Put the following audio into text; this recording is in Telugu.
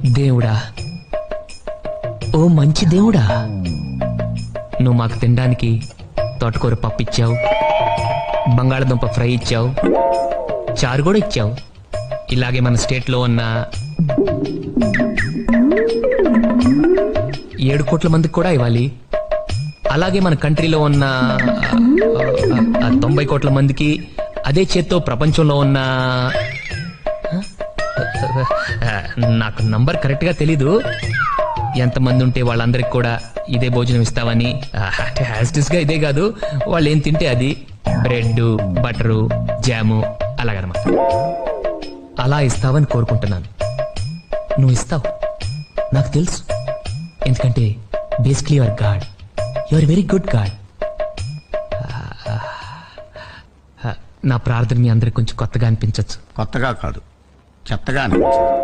దేవుడా, ఓ మంచి దేవుడా, నువ్వు మాకు తినడానికి తోటకూర పప్పు ఇచ్చావు, బంగాళదుంప ఫ్రై ఇచ్చావు, చారు కూడా ఇచ్చావు. ఇలాగే మన స్టేట్లో ఉన్న 7 కోట్ల మందికి కూడా ఇవ్వాలి. అలాగే మన కంట్రీలో ఉన్న 90 కోట్ల మందికి, అదే చేత్తో ప్రపంచంలో ఉన్న నాకు నంబర్ కరెక్ట్ గా తెలీదు, ఎంతమంది ఉంటే వాళ్ళందరికి కూడా ఇదే భోజనం ఇస్తావని. అంటే హ్యాస్టిస్ గా ఇదే కాదు, వాళ్ళు ఏం తింటే అది, బ్రెడ్, బటరు, జాము అలాగనమాట. అలా ఇస్తావని కోరుకుంటున్నాను. నువ్వు ఇస్తావు, నాకు తెలుసు. ఎందుకంటే basically your God, your very good God. నా ప్రార్థన మీ అందరికి కొంచెం కొత్తగా అనిపించచ్చు. కొత్తగా కాదు, చెత్తగా అనిపించింది.